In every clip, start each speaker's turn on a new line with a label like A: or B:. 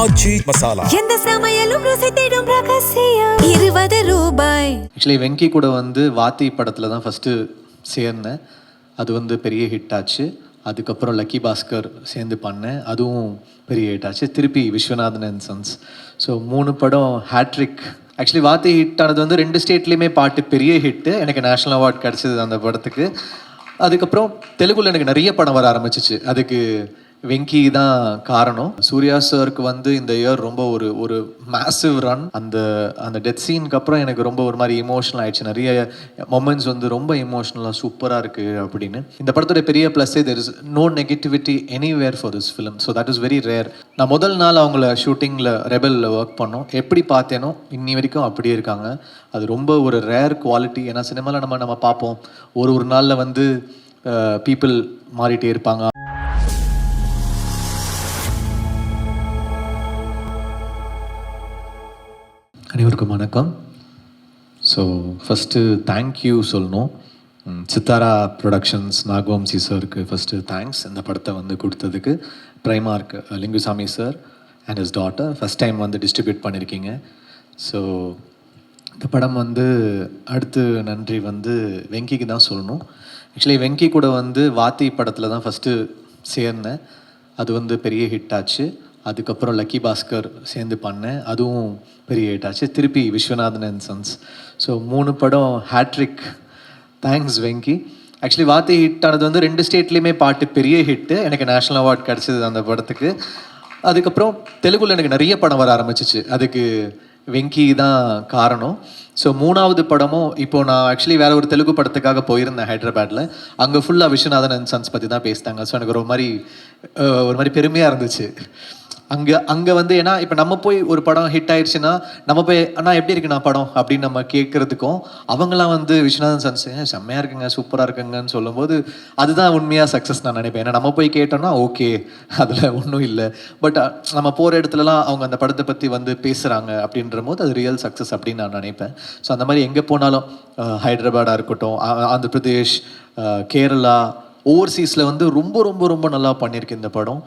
A: ஆச்சி மசாலா
B: எந்த சமையலும் ருசி தேடும் ரகசியம் ₹20.
C: ஆக்சுவலி வெங்கி கூட வந்து வாத்தி படத்தில் தான் ஃபஸ்ட்டு சேர்ந்தேன். அது வந்து பெரிய ஹிட் ஆச்சு. அதுக்கப்புறம் 𝗙𝗵𝗵𝗲𝗺 சேர்ந்து பண்ணேன், அதுவும் பெரிய ஹிட் ஆச்சு. திருப்பி விஸ்வநாதன் அண்ட் சன்ஸ், ஸோ 3 படம் ஹேட்ரிக். ஆக்சுவலி வாத்தி ஹிட் ஆனது வந்து 2 ஸ்டேட்லேயுமே பாட்டு பெரிய ஹிட்டு. எனக்கு நேஷ்னல் அவார்ட் கிடச்சிது அந்த படத்துக்கு. அதுக்கப்புறம் தெலுங்குல எனக்கு நிறைய படம் வர ஆரம்பிச்சிச்சு. அதுக்கு வெங்கி தான் காரணம். சூர்யா சாருக்கு வந்து இந்த இயர் ரொம்ப ஒரு மேசிவ் ரன். அந்த டெத் சீனுக்கு அப்புறம் எனக்கு ரொம்ப ஒரு மாதிரி இமோஷனல் ஆயிடுச்சு. நிறைய மொமெண்ட்ஸ் வந்து ரொம்ப இமோஷனலாக சூப்பராக இருக்குது அப்படின்னு. இந்த படத்தோட பெரிய ப்ளஸ்ஸே there is no negativity anywhere for this film. So that is very rare. நான் முதல் நாள் அவங்கள ஷூட்டிங்கில் ரெபலில் ஒர்க் பண்ணோம். எப்படி பார்த்தேனோ இன்னி வரைக்கும் அப்படியே இருக்காங்க. அது ரொம்ப ஒரு ரேர் குவாலிட்டி. ஏன்னா சினிமாவில் நம்ம பார்ப்போம் ஒரு நாளில் வந்து பீப்புள் மாறிட்டே இருப்பாங்க. அனைவருக்கும் வணக்கம். ஸோ ஃபஸ்ட்டு தேங்க்யூ சொல்லணும். சித்தாரா ப்ரொடக்ஷன்ஸ் நாகவம்சி சாருக்கு ஃபஸ்ட்டு தேங்க்ஸ். இந்த படத்தை வந்து கொடுத்ததுக்கு பிரைமார்க் Lingusamy sir and his daughter first time வந்து டிஸ்ட்ரிபியூட் பண்ணியிருக்கீங்க. ஸோ இந்த படம் வந்து அடுத்து நன்றி வந்து வெங்கிக்கு தான் சொல்லணும். ஆக்சுவலி வெங்கி கூட வந்து வாத்தி படத்தில் தான் ஃபஸ்ட்டு சேர்ந்தேன். அது வந்து பெரிய ஹிட் ஆச்சு. அதுக்கப்புறம் 𝗙𝗵𝗵𝗲𝗺 சேர்ந்து பண்ணேன், அதுவும் பெரிய ஹிட் ஆச்சு. திருப்பி விஸ்வநாதன் அண்ட் சன்ஸ், ஸோ 3 படம் ஹேட்ரிக். தேங்க்ஸ் வெங்கி. ஆக்சுவலி வாத்தி ஹிட் ஆனது வந்து 2 ஸ்டேட்லேயுமே பாட்டு பெரிய ஹிட்டு. எனக்கு நேஷ்னல் அவார்ட் கிடச்சிது அந்த படத்துக்கு. அதுக்கப்புறம் தெலுங்குல எனக்கு நிறைய படம் வர ஆரம்பிச்சிச்சு. அதுக்கு வெங்கி தான் காரணம். ஸோ 3வது படமும் இப்போது நான் ஆக்சுவலி வேறு ஒரு தெலுங்கு படத்துக்காக போயிருந்தேன் ஹைதராபாத்தில். அங்கே ஃபுல்லாக விஸ்வநாதன் அண்ட் சன்ஸ் பற்றி தான் பேசிட்டாங்க. ஸோ எனக்கு ஒரு மாதிரி பெருமையாக இருந்துச்சு. அங்கே வந்து ஏன்னா இப்போ நம்ம போய் ஒரு படம் ஹிட் ஆயிடுச்சுன்னா நம்ம போய் அண்ணா எப்படி இருக்குண்ணா படம் அப்படின்னு நம்ம கேட்குறதுக்கும், அவங்களாம் வந்து விஸ்வநாதன் சன்ஸ் செம்மையாக இருக்குங்க சூப்பராக இருக்குங்கன்னு சொல்லும்போது அதுதான் உண்மையாக சக்ஸஸ் நான் நினைப்பேன். ஏன்னா நம்ம போய் கேட்டோம்னா ஓகே அதில் ஒன்றும் இல்லை, பட் நம்ம போகிற இடத்துலலாம் அவங்க அந்த படத்தை பற்றி வந்து பேசுகிறாங்க அப்படின்ற போது அது ரியல் சக்ஸஸ் அப்படின்னு நான் நினைப்பேன். ஸோ அந்த மாதிரி எங்கே போனாலும் ஹைதராபாடாக இருக்கட்டும், ஆந்திர பிரதேஷ், கேரளா, ஓவர்சீஸில் வந்து ரொம்ப நல்லா பண்ணியிருக்கு இந்த படம்.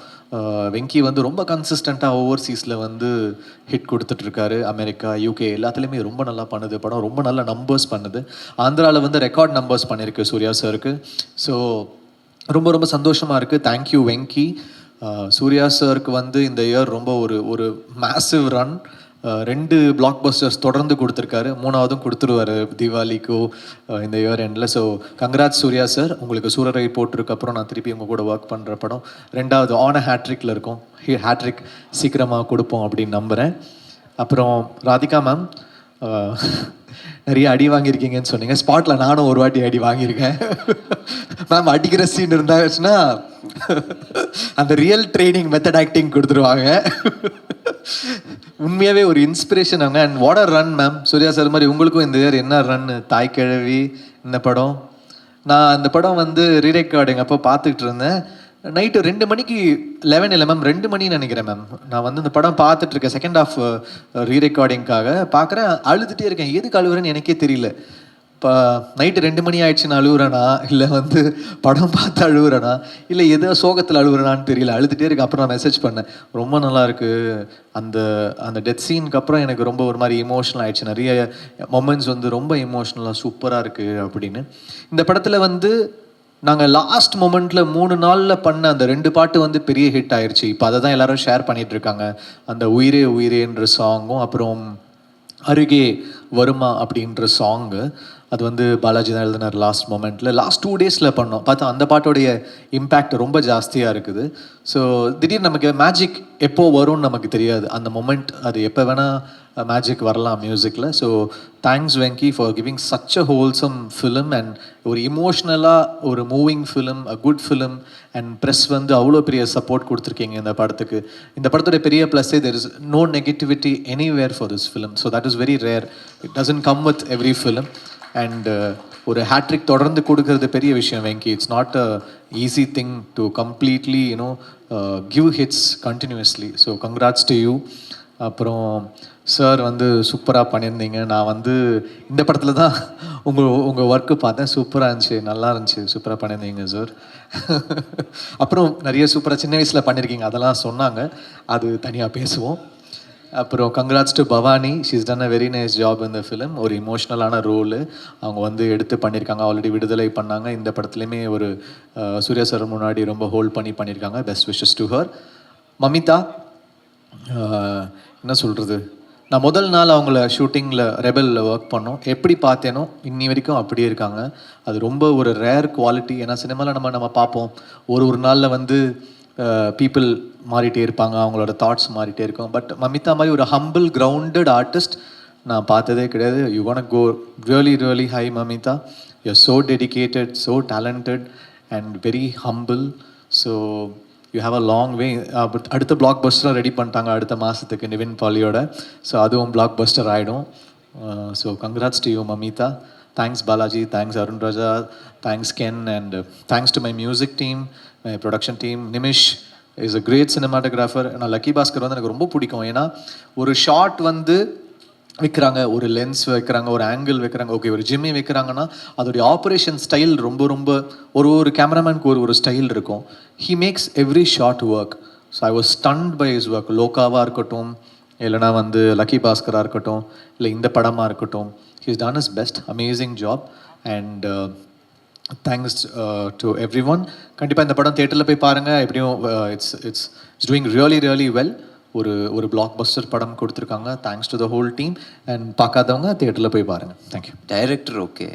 C: வெங்கி வந்து ரொம்ப கன்சிஸ்டண்ட்டாக ஓவர்சீஸில் வந்து ஹிட் கொடுத்துட்ருக்காரு. அமெரிக்கா, யூகே எல்லாத்துலேயுமே ரொம்ப நல்லா பண்ணுது படம். ரொம்ப நல்ல நம்பர்ஸ் பண்ணுது. ஆந்திராவில் வந்து ரெக்கார்ட் நம்பர்ஸ் பண்ணியிருக்கு சூர்யா சாருக்கு. ஸோ ரொம்ப சந்தோஷமாக இருக்குது. தேங்க்யூ வெங்கி. சூர்யா சாருக்கு வந்து இந்த இயர் ரொம்ப ஒரு மேசிவ் ரன். 2 பிளாக் பஸ்டர்ஸ் தொடர்ந்து கொடுத்துருக்காரு. 3வதும் கொடுத்துருவார் தீபாவளிக்கோ இந்த இயர் எண்டில். So congrats Suriya sir. உங்களுக்கு சூரரை போட்டிருக்கப்புறம் நான் திருப்பி உங்கள் கூட ஒர்க் பண்ணுற படம் 2வது ஆன ஹேட்ரிக்கில் இருக்கும். ஹேட்ரிக் சீக்கிரமாக கொடுப்போம் அப்படின்னு நம்புகிறேன். அப்புறம் ராதிகா மேம், நிறைய அடி வாங்கியிருக்கீங்கன்னு சொன்னீங்க. ஸ்பாட்டில் நானும் ஒரு வாட்டி அடி வாங்கியிருக்கேன். மேம் அடிக்கிற சீன் இருந்தாச்சுன்னா அந்த ரியல் ட்ரைனிங் மெத்தட் ஆக்டிங் கொடுத்துருவாங்க. உண்மையாகவே ஒரு இன்ஸ்பிரேஷன் அவங்க. And what are run ma'am. Suriya sir மாதிரி உங்களுக்கும் இந்த இயர் என்ன ரன். தாய் கிழவி இந்த படம், நான் அந்த படம் வந்து ரீரெக்கார்டிங் அப்போ பார்த்துக்கிட்டு இருந்தேன். நைட்டு 2 மணிக்கு 11 இல்லை மேம் 2 மணின்னு நினைக்கிறேன் மேம். நான் வந்து இந்த படம் பார்த்துட்ருக்கேன். செகண்ட் ஹாஃப் ரீரெக்கார்டிங்காக பார்க்குறேன். அழுதுகிட்டே இருக்கேன். எதுக்கு அழுகுறேன்னு எனக்கே தெரியல. இப்போ நைட்டு 2 மணி ஆயிடுச்சுன்னு அழுகுறேனா, இல்லை வந்து படம் பார்த்து அழுகுறேனா, இல்லை எதோ சோகத்தில் அழுகுறேனான்னு தெரியல. அழுதுகிட்டே இருக்கு. அப்புறம் நான் மெசேஜ் பண்ணேன், ரொம்ப நல்லா இருக்குது. அந்த டெத் சீனுக்கு அப்புறம் எனக்கு ரொம்ப ஒரு மாதிரி இமோஷனல் ஆயிடுச்சு. நிறைய மொமெண்ட்ஸ் வந்து ரொம்ப இமோஷனலாக சூப்பராக இருக்குது அப்படின்னு. இந்த படத்தில் வந்து நாங்கள் லாஸ்ட் மொமெண்ட்டில் 3 நாளில் பண்ண அந்த 2 பாட்டு வந்து பெரிய ஹிட் ஆயிடுச்சு. இப்போ அதை தான் எல்லோரும் ஷேர் பண்ணிகிட்ருக்காங்க. அந்த உயிரே உயிரேன்ற சாங்கும், அப்புறம் அருகே வருமா அப்படின்ற சாங்கு. அது வந்து பாலாஜி தான் எழுதினார் லாஸ்ட் மொமெண்ட்டில். லாஸ்ட் 2 டேஸில் பண்ணோம். பார்த்தா அந்த பாட்டோடைய இம்பேக்ட் ரொம்ப ஜாஸ்தியாக இருக்குது. ஸோ திடீர்னு நமக்கு மேஜிக் எப்போ வரும்னு நமக்கு தெரியாது. அந்த மொமெண்ட் அது எப்போ வேணால் மேஜிக் வரலாம் மியூசிக்கில். So thanks Venky for giving such a wholesome film and ஒரு இமோஷ்னலாக ஒரு moving film, a good film. And press வந்து அவ்வளோ பெரிய சப்போர்ட் கொடுத்துருக்கீங்க இந்த படத்துக்கு. இந்த படத்தோட பெரிய ப்ளஸ்ஸே there is no negativity anywhere for this film. So that is very rare. It doesn't come with every film. And ஒரு ஹேட்ரிக் தொடர்ந்து கொடுக்கறது பெரிய விஷயம் Venky. It's not a easy thing to completely give hits continuously. So congrats to you. அப்புறம் sir வந்து சூப்பராக பண்ணியிருந்தீங்க. நான் வந்து இந்த படத்தில் தான் உங்கள் ஒர்க்கு பார்த்தேன். சூப்பராக இருந்துச்சு, நல்லா இருந்துச்சு, சூப்பராக பண்ணியிருந்தீங்க சார். அப்புறம் நிறைய சூப்பராக சின்ன வயசில் பண்ணியிருக்கீங்க, அதெல்லாம் சொன்னாங்க, அது தனியாக பேசுவோம். அப்புறம் congrats to Bhavani, she's done a very nice job இந்த ஃபிலிம். ஒரு இமோஷ்னலான ரோலு அவங்க வந்து எடுத்து பண்ணியிருக்காங்க. ஆல்ரெடி விடுதலை பண்ணாங்க, இந்த படத்துலையுமே ஒரு சூர்யா சார் முன்னாடி ரொம்ப ஹோல்ட் பண்ணியிருக்காங்க. Best wishes to her. Mamitha, என்ன சொல்கிறது, நான் முதல் நாள் அவங்கள ஷூட்டிங்கில் ரெபலில் ஒர்க் பண்ணோம், எப்படி பார்த்தேனோ இன்னி வரைக்கும் அப்படியே இருக்காங்க. அது ரொம்ப ஒரு ரேர் குவாலிட்டி. ஏன்னா சினிமாவில் நம்ம பார்ப்போம், ஒரு நாளில் வந்து பீப்புள் மாறிட்டே இருப்பாங்க, அவங்களோட தாட்ஸ் மாறிட்டே இருக்கும். பட் மமிதா மாதிரி ஒரு ஹம்பிள் கிரவுண்டட் ஆர்டிஸ்ட் நான் பார்த்ததே கிடையாது. You want go really really high Mamitha. You are so dedicated, so talented and very humble. So you have a long way. அடுத்த பிளாக் பஸ்டராக ரெடி பண்ணிட்டாங்க அடுத்த மாதத்துக்கு நிவின் பாலியோட. ஸோ அதுவும் பிளாக் பஸ்டர் ஆகிடும். So congrats to you Mamitha. Thanks Balaji, thanks Arun Raja, thanks Ken, and thanks to my music team, my production team. Nimish is a great cinematographer. நான் 𝗙𝗵𝗲𝗃 வந்து எனக்கு ரொம்ப பிடிக்கும். ஏன்னா ஒரு ஷாட் வந்து வைக்கிறாங்க, ஒரு லென்ஸ் வைக்கிறாங்க, ஒரு ஆங்கிள் வைக்கிறாங்க, ஓகே ஒரு ஜிம்மி வைக்கிறாங்கன்னா அதோடைய ஆப்ரேஷன் ஸ்டைல் ரொம்ப ரொம்ப ஒரு கேமராமேனுக்கு ஒரு ஸ்டைல் இருக்கும். He makes every shot work. So I was stunned by his work. லோகாவாக இருக்கட்டும், இல்லைனா வந்து 𝗙𝗵𝗵𝗲்கராக இருக்கட்டும், இல்லை இந்த படமாக இருக்கட்டும், he's done is best. Amazing job. And thanks to everyone. கண்டிப்பாக இந்த படம் தியேட்டரில் போய் பாருங்கள். எப்படியும் it's doing really really well. ஒரு பிளாக் பஸ்டர் படம் கொடுத்துருக்காங்க. Thanks to the whole team. And பார்க்காதவங்க தியேட்டரில் போய் பாருங்கள். தேங்க்யூ.
A: டைரக்டர் ஓகே,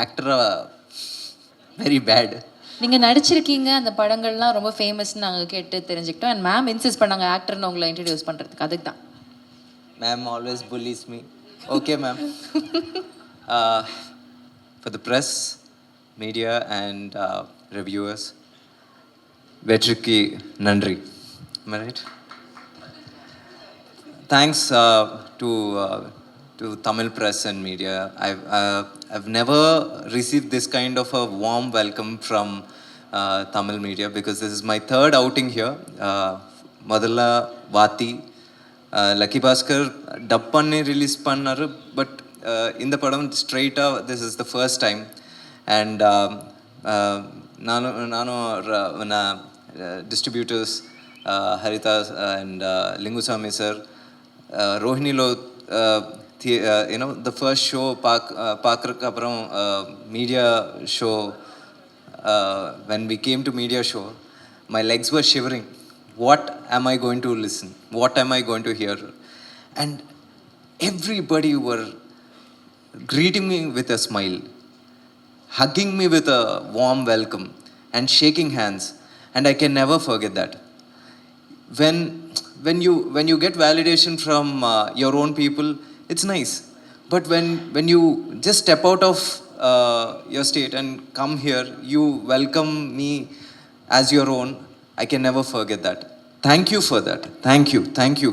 A: ஆக்டரா வெரி பேட்.
D: நீங்கள் நடிச்சிருக்கீங்க, அந்த படங்கள்லாம் ரொம்ப ஃபேமஸ்ன்னு நாங்கள் கேட்டு தெரிஞ்சுக்கிட்டோம். அண்ட் மேம் இன்சிஸ்ட் பண்ணாங்க ஆக்டர்னு உங்களை இன்ட்ரடியூஸ் பண்ணுறதுக்கு, அதுக்கு தான்.
A: Ma'am always pulleys me. Okay ma'am. For the press, media and reviewers, வெற்றிக்கு நன்றி. Right. Thanks to Tamil press and media. I've never received this kind of a warm welcome from Tamil media, because this is my third outing here. Madalla Vati, 𝗙𝗵𝗲𝗃 dub panni release pannaru, but in the padam straight this is the first time. And nanu distributors Haritha and Lingusamy sir, Rohinilo, the first show, Pakrak apram media show, when we came to media show, my legs were shivering. What am I going to listen? What am I going to hear? And everybody were greeting me with a smile, hugging me with a warm welcome, and shaking hands. And I can never forget that. When you get validation from your own people, it's nice. But when you just step out of your state and come here, you welcome me as your own. I can never forget that. Thank you for that. Thank you.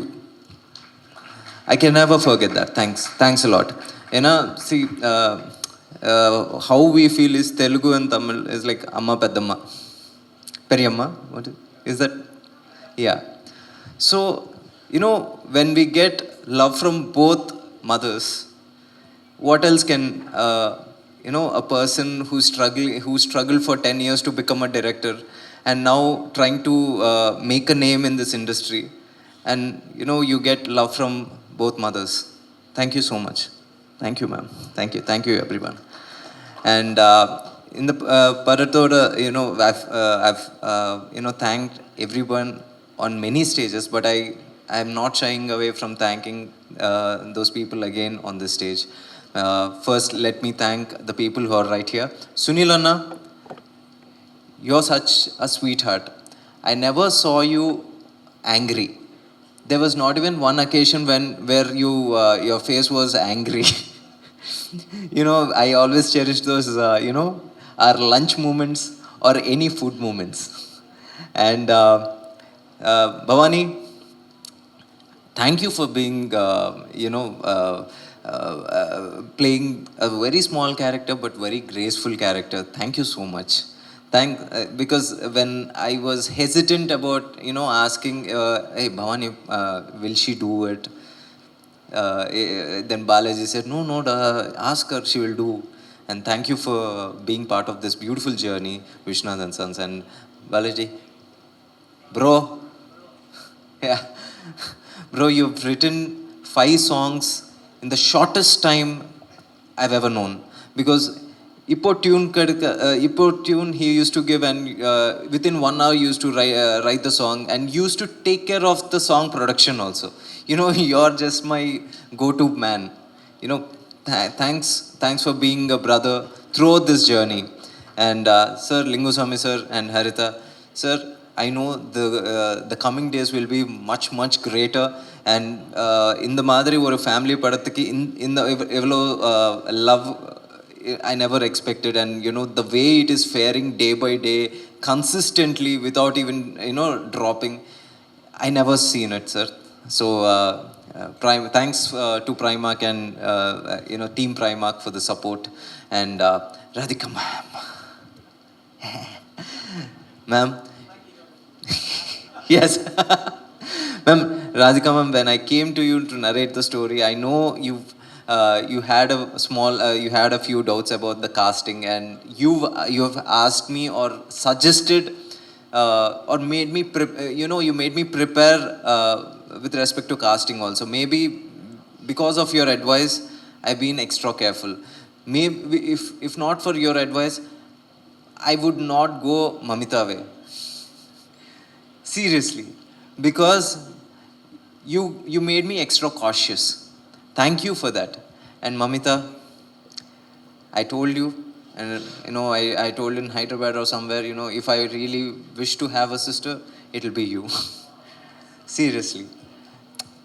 A: I can never forget that. Thanks a lot. See, how we feel is Telugu and Tamil is like amma peddamma periyamma. What is that? Yeah. So, when we get love from both mothers, what else can, a person who struggled for 10 years to become a director and now trying to make a name in this industry, and, you get love from both mothers. Thank you so much. Thank you, ma'am. Thank you, everyone. And in the Parathoda, I've thanked everyone on many stages, but I am not shying away from thanking those people again on this stage. First, let me thank the people who are right here. Sunil Anna, you're such a sweetheart. I never saw you angry. There was not even one occasion where your face was angry. I always cherish those, our lunch moments or any food moments. And Bhavani, thank you for being, playing a very small character but very graceful character. Thank you so much. because when I was hesitant about, asking, hey Bhavani, will she do it? Then Balaji said, no, ask her, she will do. And thank you for being part of this beautiful journey, Vishwanath and Sons. And Balaji, bro, yeah, bro, you've written 5 songs in the shortest time I've ever known. Because Ippo tune he used to give, and within 1 hour used to write the song, and used to take care of the song production also. You're just my go-to man. Thanks for being a brother throughout this journey. And Sir Linguswamy sir and Haritha sir, I know the coming days will be much greater. And in the Madri or family padatiki in the love I never expected. And the way it is faring day by day consistently without even dropping, I never seen it, sir. So thanks to Primark and team Primark for the support. And Radhika ma'am, yes. Ma'am, Radhika ma'am, when I came to you to narrate the story, I know you had a few doubts about the casting, and you have asked me or suggested or made me you made me prepare with respect to casting also. Maybe because of your advice, I've been extra careful. Maybe if not for your advice, I would not go Mamita way. Seriously, because you made me extra cautious. Thank you for that. And Mamita, I told you, and I told in Hyderabad or somewhere, if I really wish to have a sister, it'll be you. Seriously,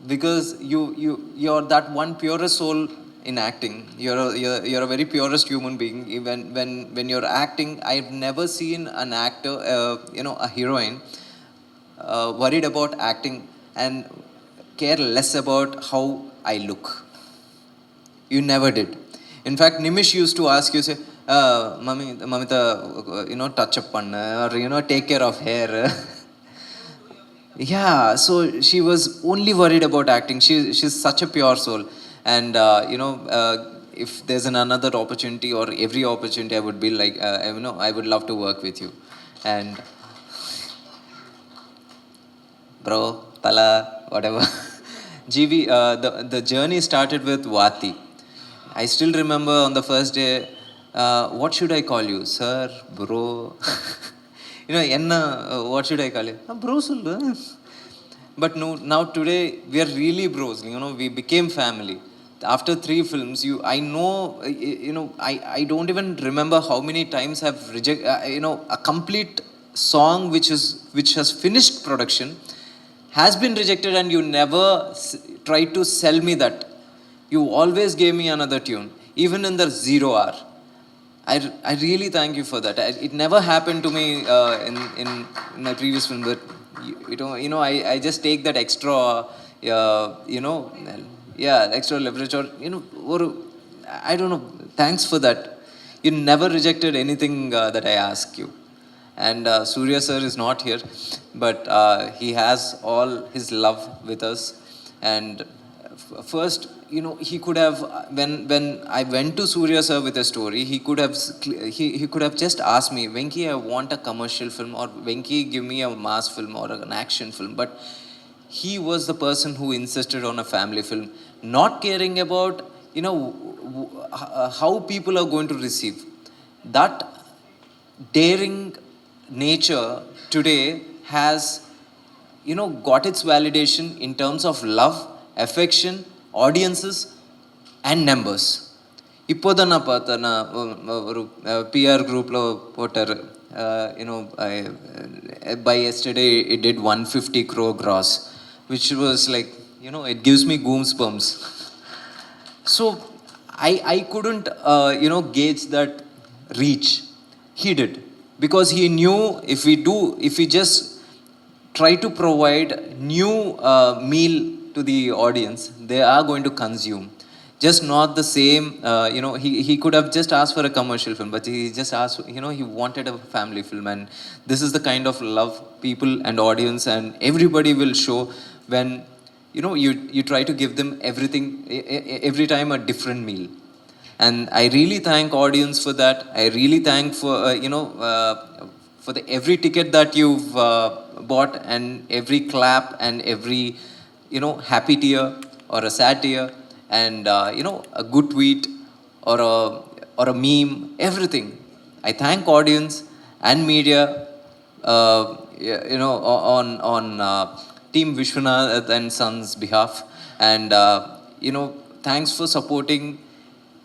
A: because you're that one purest soul in acting. You're a very purest human being. Even when you're acting, I've never seen an actor, a heroine, worried about acting and care less about how I look. You never did. In fact, Nimish used to ask you, say, Mamita, touch up panna, or take care of hair. Yeah, so she was only worried about acting. She's such a pure soul. And if there's another opportunity or every opportunity, I would be like, I would love to work with you. And bro, Tala, whatever. GV, the journey started with Vati. I still remember on the first day, what should I call you? Sir, bro. What should I call you? Bro, sollu. But no, now today, we are really bros. We became family. After 3 films, I know, I don't even remember how many times I've rejected, a complete song which has finished production has been rejected, and you never tried to sell me that. You always gave me another tune, even in the 0 hour. I really thank you for that. It never happened to me in my previous film, but I just take that extra, extra leverage, or I don't know. Thanks for that. You never rejected anything that I asked you. And Surya sir is not here, but he has all his love with us. And first, he could have, when I went to Surya sir with a story, he could have just asked me, Venki, I want a commercial film, or Venki, give me a mass film or an action film. But he was the person who insisted on a family film, not caring about how people are going to receive. That daring nature today has got its validation in terms of love, affection, audiences and numbers. இப்போதான் நான் பார்த்தேன், ஒரு PR groupல போட்டாரு, by yesterday it did 150 crore gross, which was like, it gives me goosebumps. So I couldn't gauge that reach. He did, because he knew if we just try to provide new meal to the audience, they are going to consume. just not the same, he could have just asked for a commercial film, but he just asked, he wanted a family film. And this is the kind of love people and audience and everybody will show when, you try to give them everything, every time a different meal. And I really thank audience for that. I really thank for, for the every ticket that you've bought, and every clap, and every, happy tear or a sad tear, and a good tweet or a meme, everything. I thank audience and media, on Team Vishwanath and Sons behalf. And thanks for supporting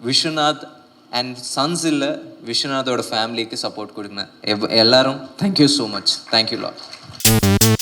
A: Vishwanath and Sons illa Vishwanath oda family ku support kodukna ellarum. Thank you so much. Thank you lot.